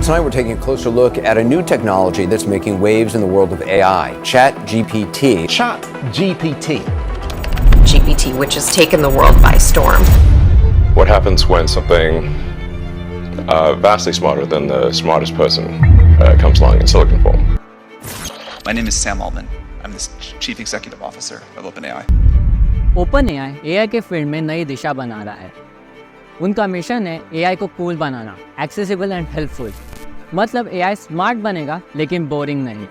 tonight we're taking a closer look at a new technology that's making waves in the world of AI, ChatGPT. ChatGPT. GPT, which has taken the world by storm. What happens when something vastly smarter than the smartest person comes along in silicon form? My name is Sam Altman. I'm the Chief Executive Officer of OpenAI. OpenAI AI के field में नई दिशा बना रहा है। उनका mission है AI को cool banana, accessible and helpful. मतलब AI स्मार्ट बनेगा लेकिन बोरिंग नहीं।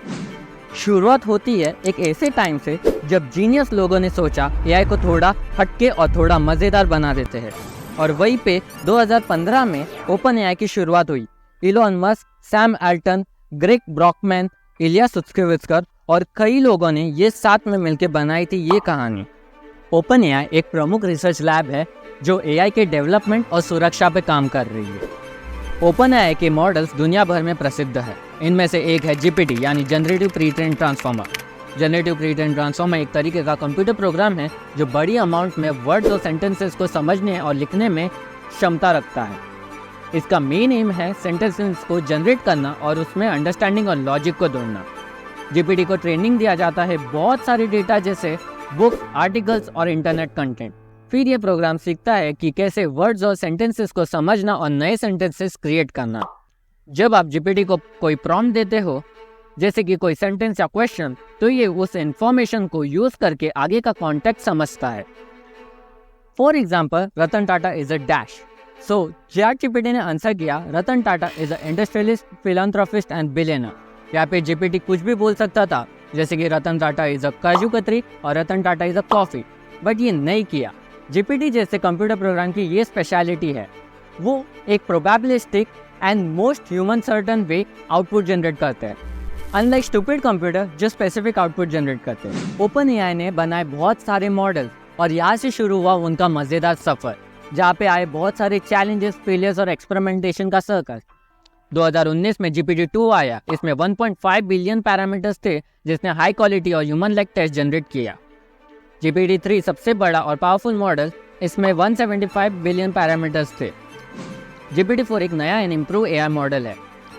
शुरुआत होती है एक ऐसे टाइम से जब जीनियस लोगों ने सोचा AI को थोड़ा हटके और थोड़ा मज़ेदार बना देते हैं, और वहीं पे 2015 में OpenAI की शुरुआत हुई। Elon Musk, Sam Altman, Greg Brockman, Ilya Sutskever और कई लोगों ने ये साथ में मिलकर बनाई थी ये कहानी। OpenAI एक प्रमुख रिसर्च लैब है जो AI के डेवलपमेंट और सुरक्षा पे काम कर रही है। OpenAI के मॉडल्स दुनिया भर में प्रसिद्ध है। इनमें से एक है GPT यानी generative pre train transformer. Generative pre train transformer एक तरीके का कंप्यूटर प्रोग्राम है जो बड़ी अमाउंट में वर्ड्स और सेंटेंसेस को समझने और लिखने में क्षमता रखता है। इसका मेन एम है सेंटेंसेस को जनरेट करना और उसमें अंडरस्टैंडिंग और लॉजिक को जोड़ना। GPT को ट्रेनिंग दिया जाता है बहुत सारे डेटा जैसे बुक्स, आर्टिकल्स और इंटरनेट कंटेंट। फिर ये प्रोग्राम सीखता है कि कैसे वर्ड्स और सेंटेंसेस को समझना और नए सेंटेंसेस क्रिएट करना। जब आप GPT को कोई प्रॉम्प्ट देते हो, जैसे कि कोई सेंटेंस या क्वेश्चन, तो ये उस इंफॉर्मेशन को यूज करके आगे का कॉन्टेक्स्ट समझता है। For example, Ratan Tata is a dash. So ChatGPT ने आंसर किया, Ratan Tata is a industrialist, philanthropist and billionaire. यहाँ पे GPT कुछ भी बोल सकता था, जैसे कि रतन टाटा इज अ काजू कतरी और Ratan Tata is a coffee, but ये नहीं किया। GPT जैसे कंप्यूटर प्रोग्राम की ये स्पेशलिटी है, वो एक probabilistic and most human certain way output generate करते हैं, अनलाइक स्टूपिड कंप्यूटर जो स्पेसिफिक आउटपुट जनरेट करते हैं। OpenAI ने बनाए बहुत सारे मॉडल और यहाँ से शुरू हुआ उनका मज़ेदार सफ़र, जहाँ पे आए बहुत सारे चैलेंजेस, फेलियर्स और एक्सपेरिमेंटेशन का सर्कल। 2019 में GPT-2 आया। इसमें 1.5 बिलियन पैरामीटर्स थे जिसने हाई क्वालिटी और ह्यूमन लाइक टेस्ट जनरेट किया। GPT-3 सबसे बड़ा और पावरफुल मॉडल, इसमें 175 बिलियन पैरामीटर्स थे। GPT-4 एक नया एंड इम्प्रूव AI मॉडल है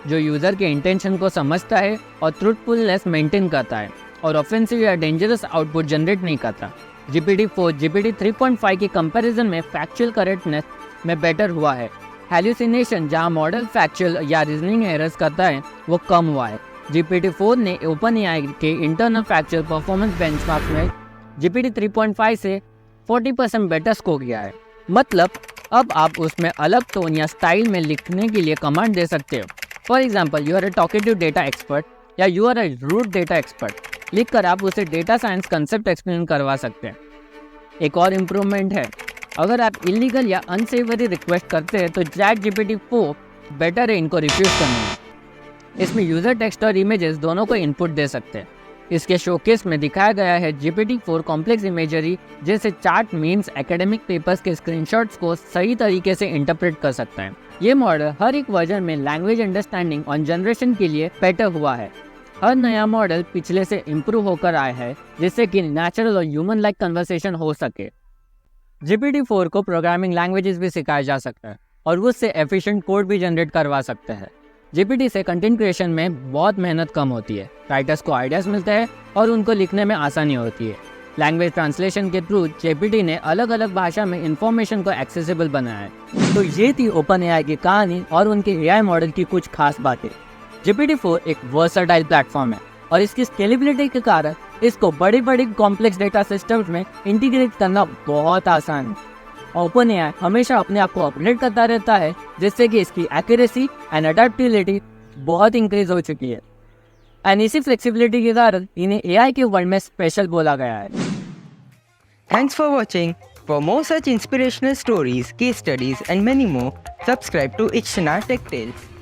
जो यूज़र के इंटेंशन को समझता है और ट्रूथफुलनेस मेंटेन करता है और ऑफेंसिव या डेंजरस आउटपुट जनरेट नहीं करता। GPT-4 GPT-3.5 के कंपैरिजन में फैक्चुअल करेक्टनेस में बेटर हुआ है। हैल्यूसिनेशन, जहां मॉडल फैक्चुअल या रीजनिंग एरर्स करता है, वो कम हुआ है। GPT-4 ने OpenAI के इंटरनल फैक्चुअल परफॉर्मेंस बेंचमार्क में GPT-3.5 से 40% बेटर स्कोर किया है। मतलब अब आप उसमें अलग टोन या स्टाइल में लिखने के लिए कमांड दे सकते हो। For example, you are a talkative data expert या you are a rude data expert लिखकर आप उसे डेटा साइंस कंसेप्ट एक्सप्लेन करवा सकते हैं। एक और इम्प्रूवमेंट है, अगर आप इलीगल या अनसेवरी रिक्वेस्ट करते हैं तो ChatGPT-4 बेटर है इनको रिफ्यूज करने में। इसमें यूज़र टेक्स्ट और इमेजेस दोनों को इनपुट दे सकते हैं। इसके शोकेस में दिखाया गया है GPT-4 कॉम्प्लेक्स इमेजरी जैसे चार्ट, मीम्स, एकेडमिक पेपर्स के स्क्रीनशॉट्स को सही तरीके से इंटरप्रेट कर सकता है। ये मॉडल हर एक वर्जन में लैंग्वेज अंडरस्टैंडिंग और जनरेशन के लिए बेटर हुआ है। हर नया मॉडल पिछले से इम्प्रूव होकर आया है जिससे कि नेचुरल और ह्यूमन लाइक कन्वर्सेशन हो सके। GPT-4 को प्रोग्रामिंग लैंग्वेजेस भी सिखाया जा सकता है और उससे एफिशिएंट कोड भी जनरेट करवा सकते हैं। GPT से कंटेंट क्रिएशन में बहुत मेहनत कम होती है, राइटर्स को आइडियाज़ मिलते हैं और उनको लिखने में आसानी होती है। लैंग्वेज ट्रांसलेशन के थ्रू GPT ने अलग अलग भाषा में इंफॉर्मेशन को एक्सेसिबल बनाया है। तो ये थी OpenAI की कहानी और उनके AI मॉडल की कुछ खास बातें। GPT-4 एक वर्सटाइल प्लेटफॉर्म है और इसकी स्केलेबिलिटी के कारण इसको बड़ी बड़ी कॉम्प्लेक्स डेटा सिस्टम्स में इंटीग्रेट करना बहुत आसान है। OpenAI हमेशा अपने आप को अपडेट करता रहता है जिससे कि इसकी एक्यूरेसी एंड अडेप्टिबिलिटी बहुत इंक्रीज हो चुकी है। एंड इसी फ्लेक्सिबिलिटी के कारण इन्हें AI के वर्ल्ड में स्पेशल बोला गया है। Thanks for watching. For more such inspirational stories, case studies and many more, subscribe to Ichana Tech Tales.